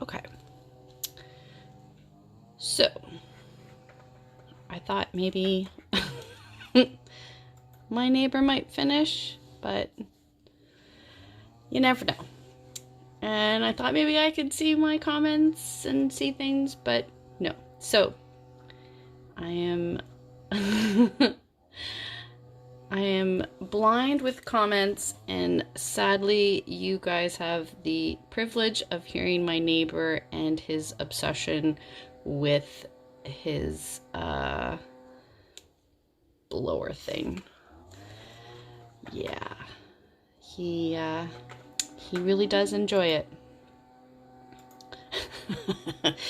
Okay. So, I thought maybe my neighbor might finish, but you never know. And I thought maybe I could see my comments and see things, but no. So, I am I am blind with comments, and sadly you guys have the privilege of hearing my neighbor and his obsession with his blower thing. Yeah, he really does enjoy it.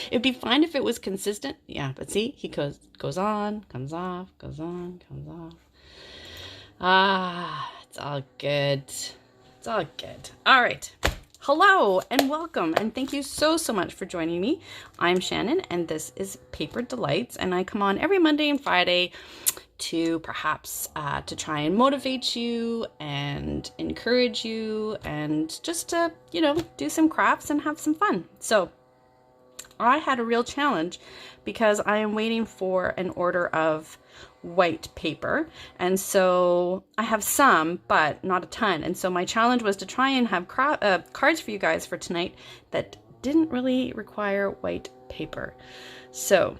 It'd be fine if it was consistent. Yeah, but see, he goes on, comes off, goes on, comes off. Ah, it's all good. It's all good. All right. Hello and welcome, and thank you so much for joining me. I'm Shannon, and this is Paper Delights, and I come on every Monday and Friday to perhaps to try and motivate you and encourage you, and just to, you know, do some crafts and have some fun. So I had a real challenge because I am waiting for an order of white paper, and so I have some but not a ton, and so my challenge was to try and have cards for you guys for tonight that didn't really require white paper. So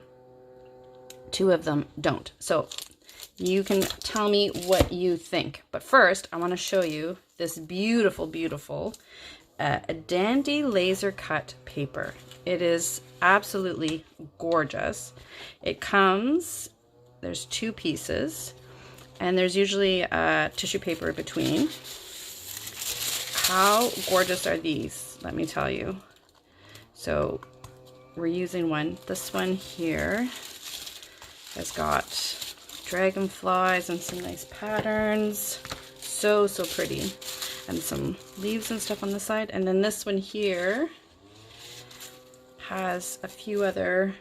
2 of them don't, so you can tell me what you think. But first I want to show you this beautiful a dandy laser cut paper. It is absolutely gorgeous. It comes, there's 2 pieces, and there's usually tissue paper between. How gorgeous are these? Let me tell you. So we're using one. This one here has got dragonflies and some nice patterns. So pretty. And some leaves and stuff on the side. And then this one here has a few other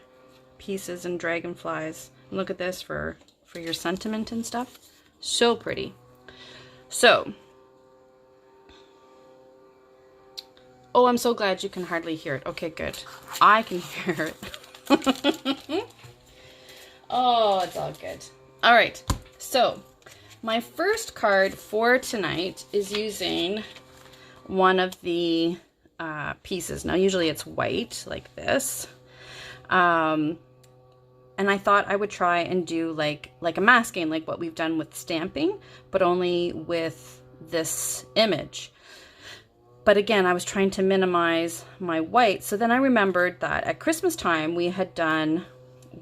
pieces and dragonflies. And look at this for your sentiment and stuff. So pretty. So, oh, I'm so glad you can hardly hear it. Okay, good. I can hear it. Oh, it's all good. All right, so my first card for tonight is using one of the pieces. Now, usually it's white like this. And I thought I would try and do like a masking, like what we've done with stamping, but only with this image. But again, I was trying to minimize my white. So then I remembered that at Christmas time, we had done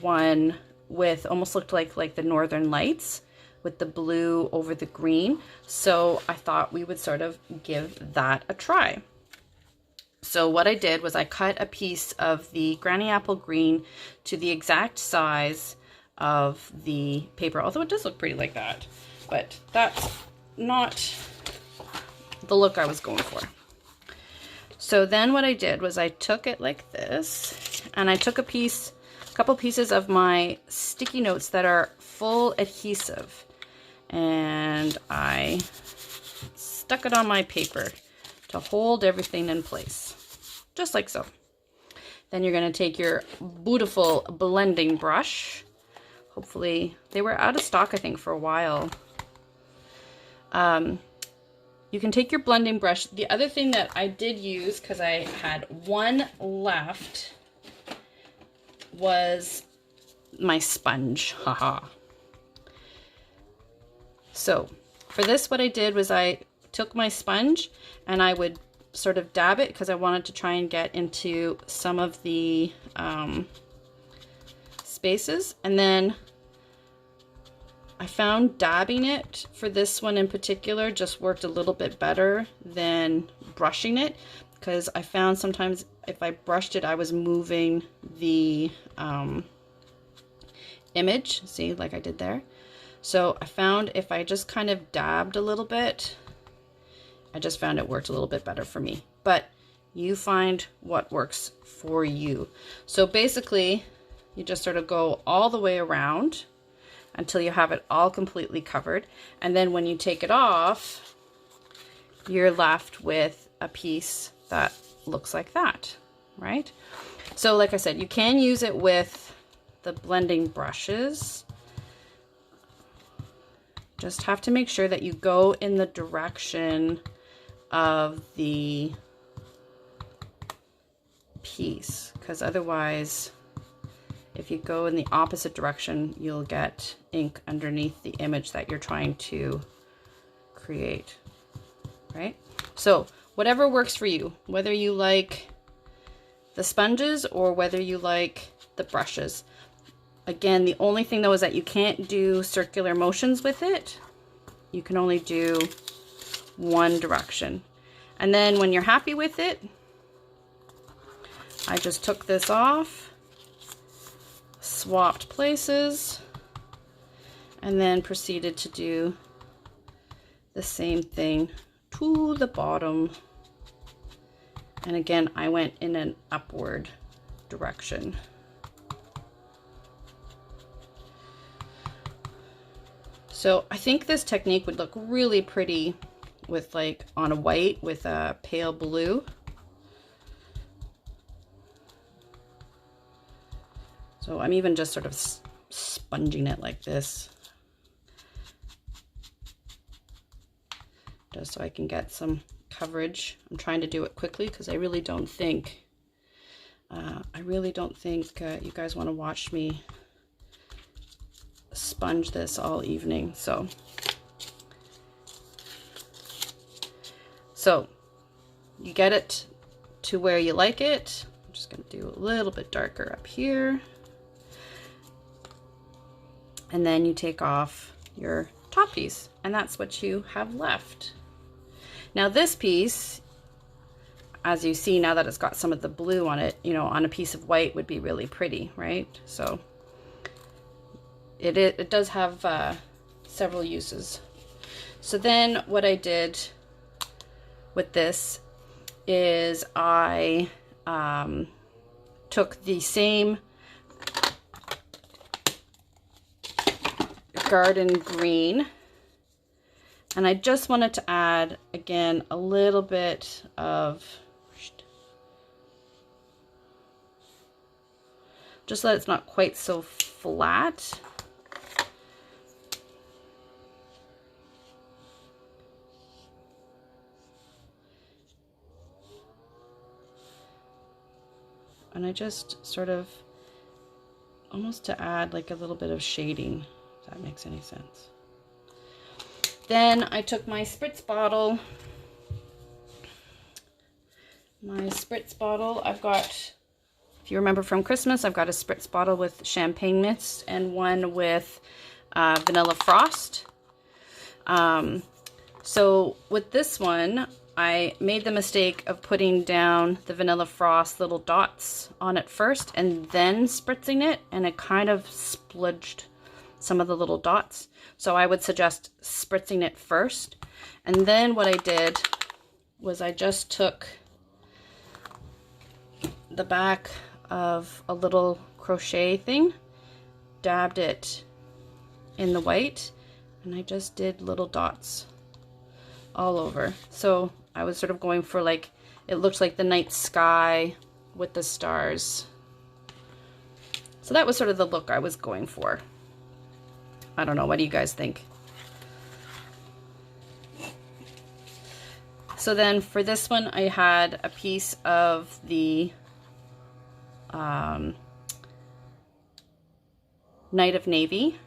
one with almost looked like the Northern Lights with the blue over the green. So I thought we would sort of give that a try. So what I did was I cut a piece of the Granny Apple Green to the exact size of the paper, although it does look pretty like that, but that's not the look I was going for. So then what I did was I took it like this, and I took a couple pieces of my sticky notes that are full adhesive, and I stuck it on my paper to hold everything in place, just like so. Then you're going to take your beautiful blending brush. Hopefully, they were out of stock, I think, for a while. You can take your blending brush. The other thing that I did use, because I had one left, was my sponge. Haha. So for this, what I did was I took my sponge and I would sort of dab it, because I wanted to try and get into some of the spaces. And then I found dabbing it for this one in particular just worked a little bit better than brushing it, because I found sometimes if I brushed it, I was moving the image, see, like I did there. So I found if I just kind of dabbed a little bit, I just found it worked a little bit better for me. But you find what works for you. So basically, you just sort of go all the way around until you have it all completely covered. And then when you take it off, you're left with a piece that looks like that. right? So like I said, you can use it with the blending brushes. Just have to make sure that you go in the direction of the piece, because otherwise, if you go in the opposite direction, you'll get ink underneath the image that you're trying to create, right? So whatever works for you, whether you like the sponges or whether you like the brushes. Again, the only thing though is that you can't do circular motions with it. You can only do one direction. And then when you're happy with it, I just took this off, swapped places, and then proceeded to do the same thing to the bottom. And again, I went in an upward direction. So I think this technique would look really pretty with like on a white with a pale blue. So I'm even just sort of sponging it like this, just so I can get some coverage. I'm trying to do it quickly because I really don't think you guys want to watch me sponge this all evening. So you get it to where you like it. I'm just going to do a little bit darker up here. And then you take off your top piece, and that's what you have left. Now this piece, as you see now that it's got some of the blue on it, you know, on a piece of white would be really pretty, right? So it does have several uses. So then what I did with this is I took the same garden green, and I just wanted to add again a little bit of, just so that it's not quite so flat. And I just sort of almost to add like a little bit of shading, if that makes any sense. Then I took my spritz bottle. I've got, if you remember from Christmas, I've got a spritz bottle with champagne mist and one with vanilla frost. So with this one, I made the mistake of putting down the vanilla frost little dots on it first and then spritzing it, and it kind of spludged some of the little dots. So I would suggest spritzing it first. And then what I did was I just took the back of a little crochet thing, dabbed it in the white, and I just did little dots all over. So I was sort of going for like, it looked like the night sky with the stars. So that was sort of the look I was going for. I don't know, what do you guys think? So then for this one, I had a piece of the Night of Navy.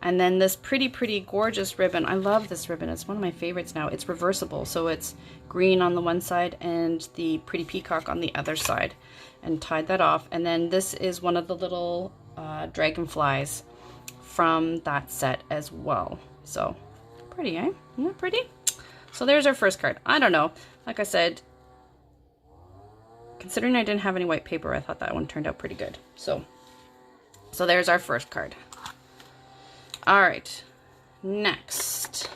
And then this pretty gorgeous ribbon. I love this ribbon. It's one of my favorites now. It's reversible. So it's green on the one side and the pretty peacock on the other side. And tied that off. And then this is one of the little dragonflies from that set as well. So pretty, eh? Isn't that pretty? So there's our first card. I don't know. Like I said, considering I didn't have any white paper, I thought that one turned out pretty good. So there's our first card. All right, next.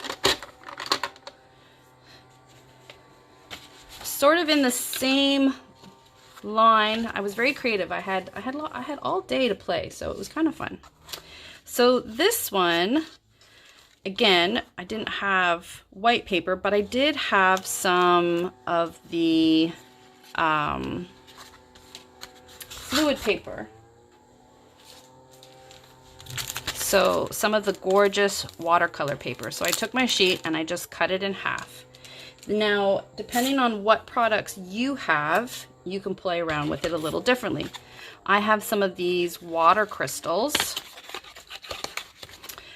Sort of in the same line. I was very creative. I had all day to play, so it was kind of fun. So this one, again, I didn't have white paper, but I did have some of the fluid paper. So some of the gorgeous watercolor paper. So I took my sheet and I just cut it in half. Now, depending on what products you have, you can play around with it a little differently. I have some of these water crystals.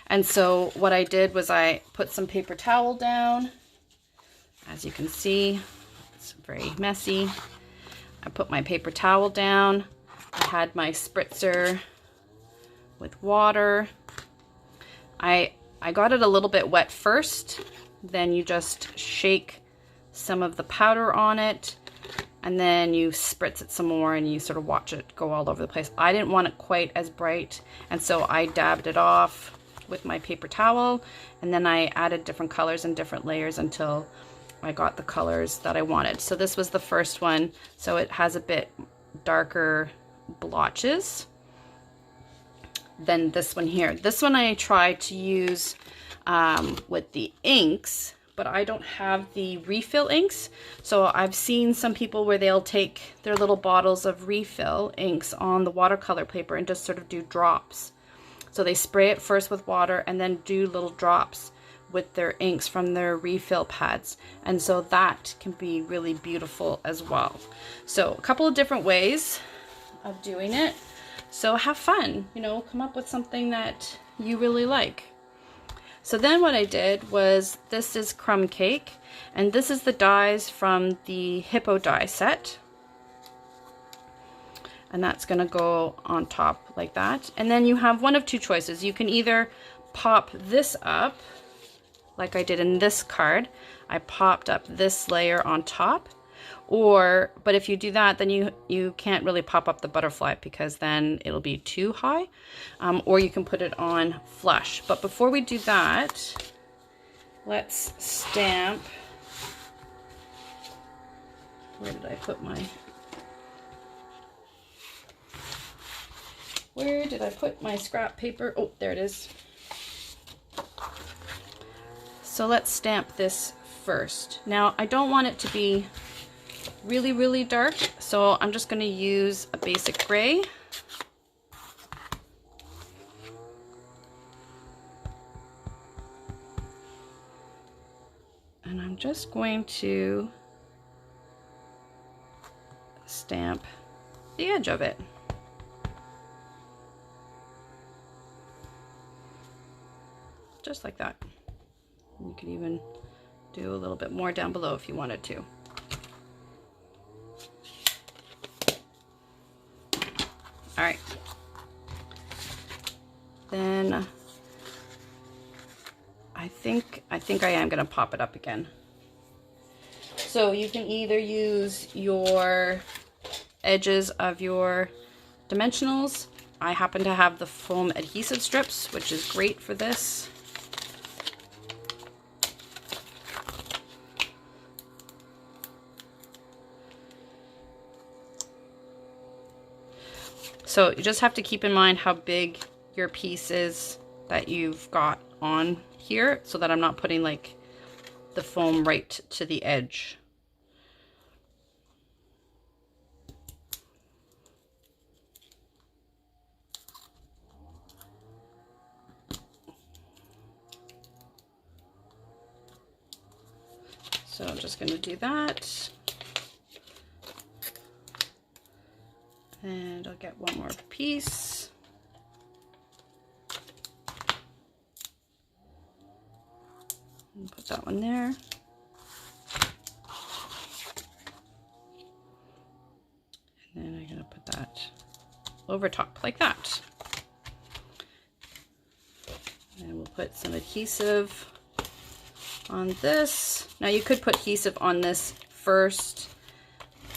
And so what I did was I put some paper towel down. As you can see, it's very messy. I put my paper towel down. I had my spritzer with water. I got it a little bit wet first. Then you just shake some of the powder on it, and then you spritz it some more and you sort of watch it go all over the place. I didn't want it quite as bright, and so I dabbed it off with my paper towel, and then I added different colors and different layers until I got the colors that I wanted. So this was the first one, so it has a bit darker blotches than this one here. This one I tried to use with the inks, but I don't have the refill inks. So I've seen some people where they'll take their little bottles of refill inks on the watercolor paper and just sort of do drops. So they spray it first with water and then do little drops with their inks from their refill pads. And so that can be really beautiful as well. So a couple of different ways of doing it. So have fun, you know, come up with something that you really like. So then what I did was, this is Crumb Cake, and this is the dies from the Hippo die set. And that's gonna go on top like that. And then you have one of two choices. You can either pop this up, like I did in this card. I popped up this layer on top. But if you do that, then you can't really pop up the butterfly because then it'll be too high. Or you can put it on flush. But before we do that, let's stamp. Where did I put my scrap paper? Oh, there it is. So let's stamp this first. Now, I don't want it to be really, really dark, so I'm just going to use a basic gray. And I'm just going to stamp the edge of it. Just like that. You can even do a little bit more down below if you wanted to. All right. Then I think I am going to pop it up again. So you can either use your edges of your dimensionals. I happen to have the foam adhesive strips, which is great for this. So you just have to keep in mind how big your piece is that you've got on here, so that I'm not putting like the foam right to the edge. So I'm just going to do that. And I'll get one more piece. And put that one there. And then I'm going to put that over top like that. And we'll put some adhesive on this. Now you could put adhesive on this first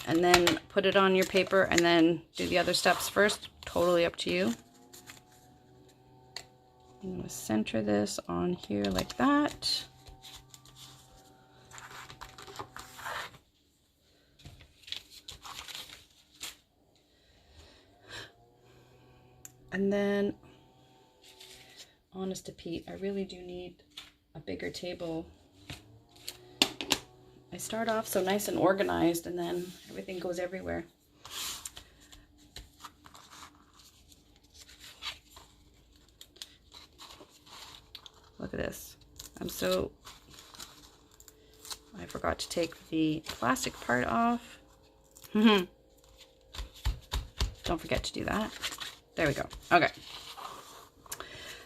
and then put it on your paper and then do the other steps first. Totally up to you. I'm going to center this on here like that. And then, honest to Pete, I really do need a bigger table. I start off so nice and organized and then everything goes everywhere. Look at this. I forgot to take the plastic part off. Don't forget to do that. There we go. Okay.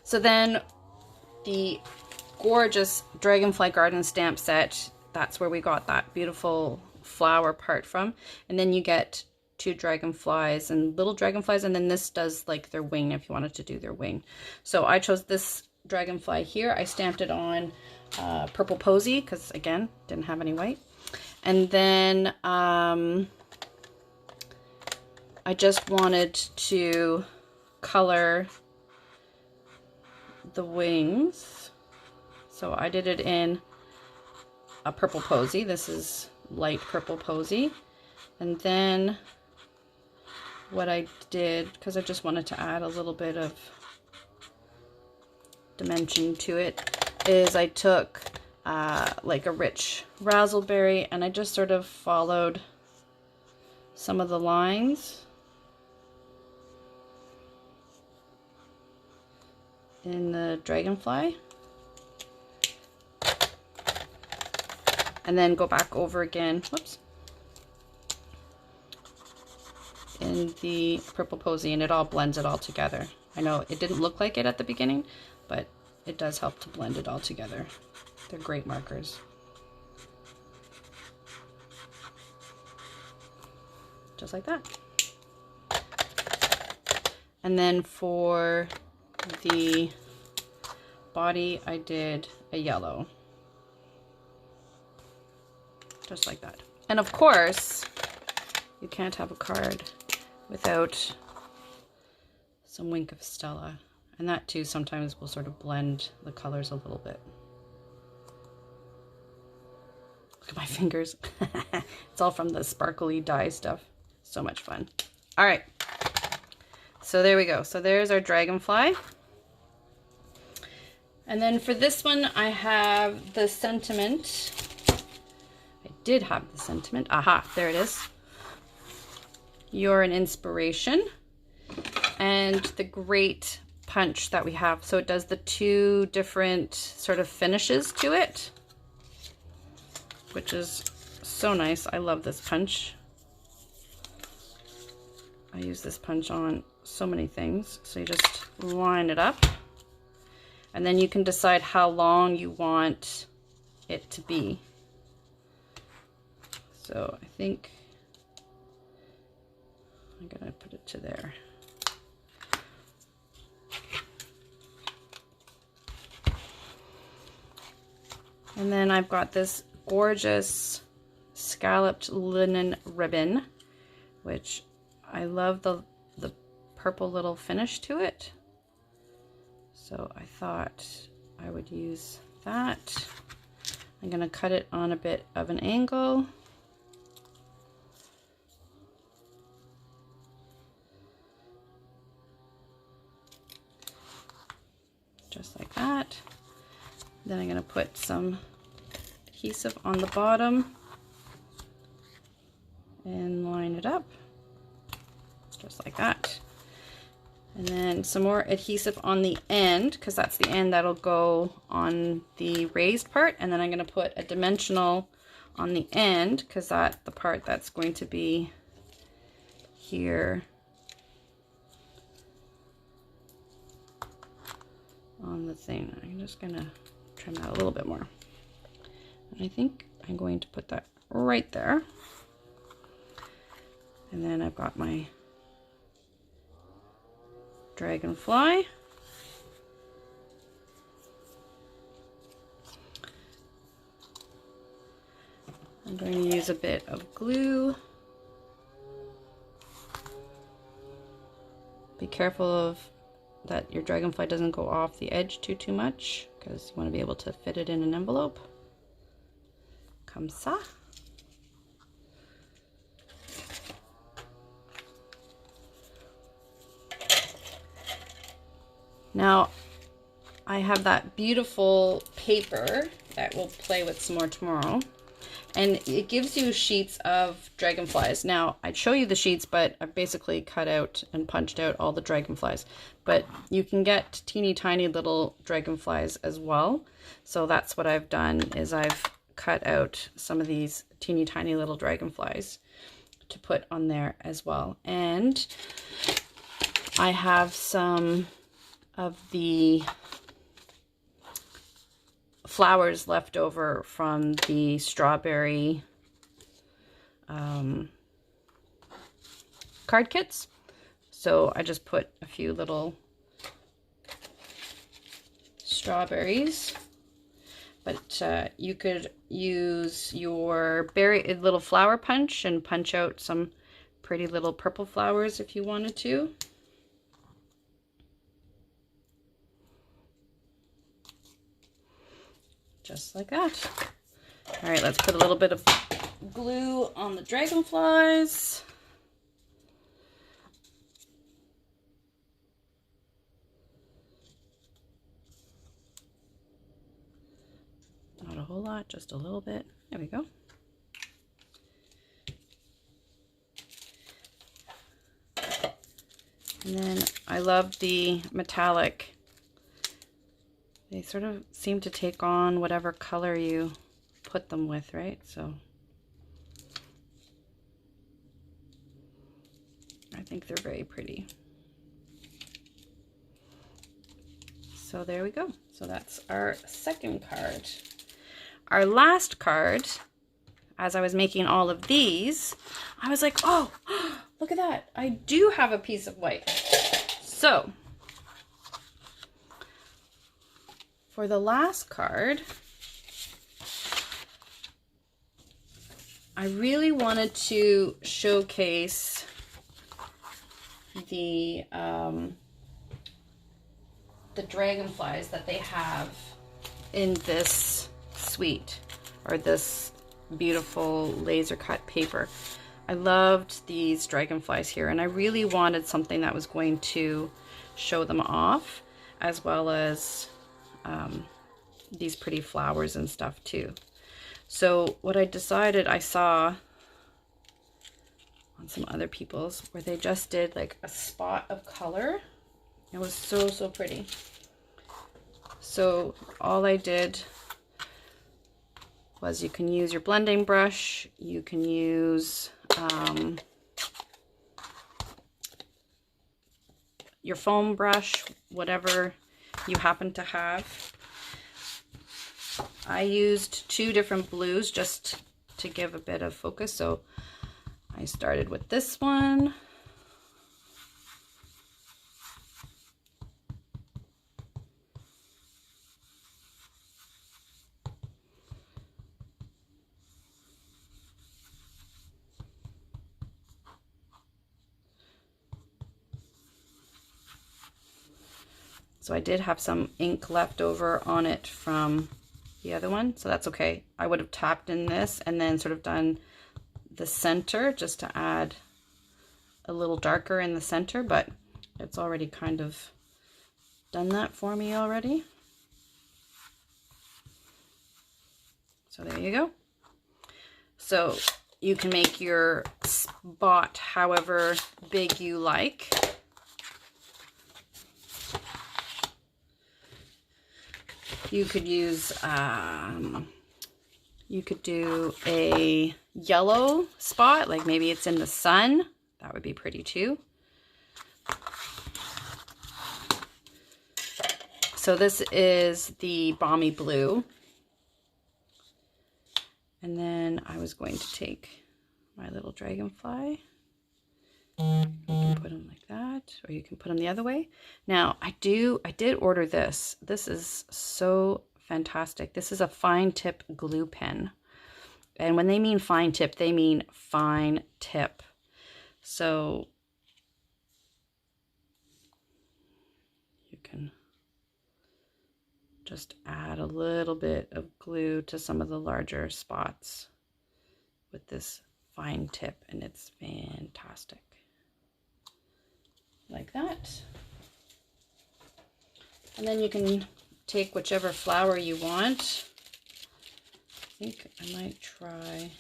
So then the gorgeous Dragonfly Garden stamp set, that's where we got that beautiful flower part from. And then you get 2 dragonflies and little dragonflies, and then this does like their wing if you wanted to do their wing. So I chose this dragonfly here. I stamped it on Purple Posy because, again, didn't have any white. And then I just wanted to color the wings. So I did it in a Purple Posy. This is light Purple Posy. And then what I did, because I just wanted to add a little bit of dimension to it, is I took like a rich razzleberry and I just sort of followed some of the lines in the dragonfly, and then go back over again, whoops, in the Purple Posy, and it all blends it all together. I know it didn't look like it at the beginning, but it does help to blend it all together. They're great markers. Just like that. And then for the body, I did a yellow. Just like that. And of course, you can't have a card without some Wink of Stella. And that too sometimes will sort of blend the colors a little bit. Look at my fingers. It's all from the sparkly dye stuff. So much fun. All right. So there we go. So there's our dragonfly. And then for this one, I have the sentiment. I did have the sentiment. Aha, there it is. You're an inspiration. And the great punch that we have. So it does the 2 different sort of finishes to it, which is so nice. I love this punch. I use this punch on so many things. So you just line it up, and then you can decide how long you want it to be. So I think I'm gonna put it to there. And then I've got this gorgeous scalloped linen ribbon, which I love the purple little finish to it. So I thought I would use that. I'm going to cut it on a bit of an angle. Just like that. Then I'm going to put some adhesive on the bottom and line it up just like that. And then some more adhesive on the end, because that's the end that'll go on the raised part. And then I'm going to put a dimensional on the end, because that's the part that's going to be here on the thing. I'm just going to trim that a little bit more. And I think I'm going to put that right there. And then I've got my dragonfly. I'm going to use a bit of glue. Be careful of that your dragonfly doesn't go off the edge too much, because you want to be able to fit it in an envelope. Comme ça. Now, I have that beautiful paper that we'll play with some more tomorrow. And it gives you sheets of dragonflies. Now, I'd show you the sheets, but I've basically cut out and punched out all the dragonflies. But you can get teeny tiny little dragonflies as well. So that's what I've done, is I've cut out some of these teeny tiny little dragonflies to put on there as well. And I have some of the flowers left over from the strawberry card kits. So I just put a few little strawberries, but you could use your little flower punch and punch out some pretty little purple flowers if you wanted to. Just like that. All right, let's put a little bit of glue on the dragonflies. Not a whole lot, just a little bit. There we go. And then I love the metallic. They sort of seem to take on whatever color you put them with, right? So I think they're very pretty. So there we go. So that's our second card. Our last card, as I was making all of these, I was like, oh, look at that. I do have a piece of white. So for the last card, I really wanted to showcase the dragonflies that they have in this suite, or this beautiful laser cut paper. I loved these dragonflies here, and I really wanted something that was going to show them off, as well as these pretty flowers and stuff too. So what I decided, I saw on some other people's where they just did like a spot of color. It was so, so pretty. So all I did was, you can use your blending brush, you can use your foam brush, whatever you happen to have. I used 2 different blues just to give a bit of focus. So I started with this one. So I did have some ink left over on it from the other one, so that's okay. I would have tapped in this and then sort of done the center just to add a little darker in the center, but it's already kind of done that for me already. So there you go. So you can make your spot however big you like. You could use, you could do a yellow spot, like maybe it's in the sun. That would be pretty too. So this is the Balmy Blue. And then I was going to take my little dragonfly. You can put them like that, or you can put them the other way. Now, I did order this. This is so fantastic. This is a fine tip glue pen. And when they mean fine tip, they mean fine tip. So you can just add a little bit of glue to some of the larger spots with this fine tip, and it's fantastic. Like that. And then you can take whichever flower you want think I might try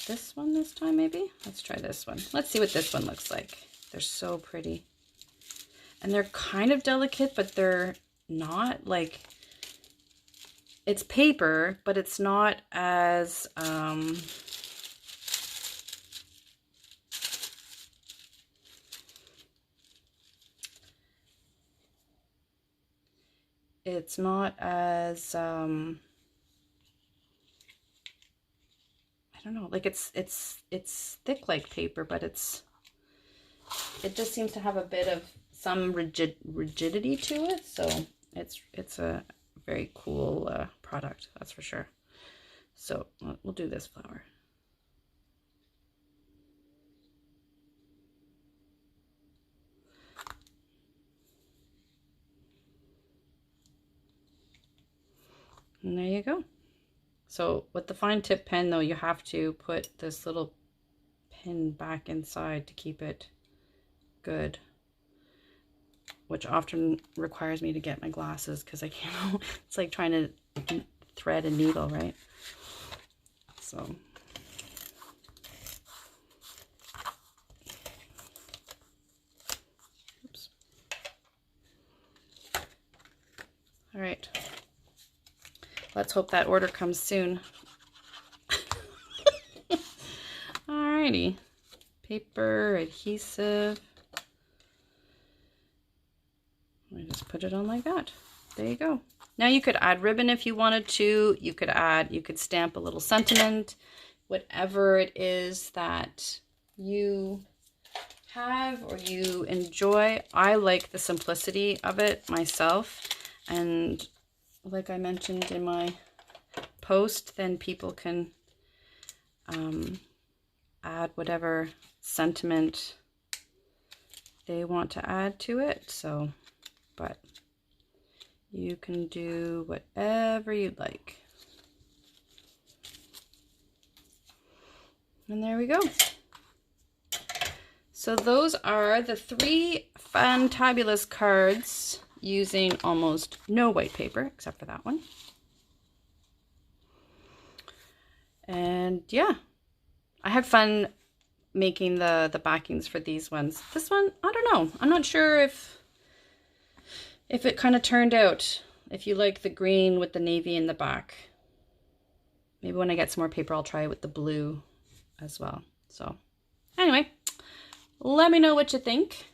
this one this time, maybe. Let's try this one. Let's see what this one looks like. They're so pretty. And they're kind of delicate, but they're not like, it's paper, but it's not as, it's not as, I don't know, like it's thick like paper, but it just seems to have a bit of some rigidity to it. So it's a very cool product, that's for sure. So we'll do this flower. And there you go. So with the fine tip pen though, you have to put this little pin back inside to keep it good, which often requires me to get my glasses because I can't, it's like trying to thread a needle, right? So oops. All right. Let's hope that order comes soon. Alrighty. Paper, adhesive. I just put it on like that. There you go. Now you could add ribbon if you wanted to. You could stamp a little sentiment, whatever it is that you have or you enjoy. I like the simplicity of it myself, and like I mentioned in my post, then people can add whatever sentiment they want to add to it. So, but you can do whatever you'd like. And there we go. So those are the 3 fantabulous cards using almost no white paper, except for that one. And yeah, I had fun making the backings for these ones. This one, I don't know. I'm not sure if it kind of turned out. If you like the green with the navy in the back. Maybe when I get some more paper, I'll try it with the blue as well. So anyway, let me know what you think.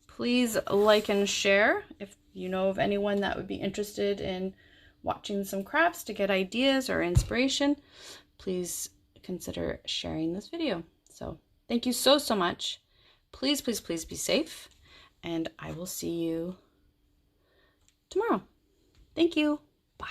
Please like and share if you know of anyone that would be interested in watching some crafts to get ideas or inspiration. Please consider sharing this video. So thank you so much. Please, please, please be safe, and I will see you tomorrow. Thank you. Bye.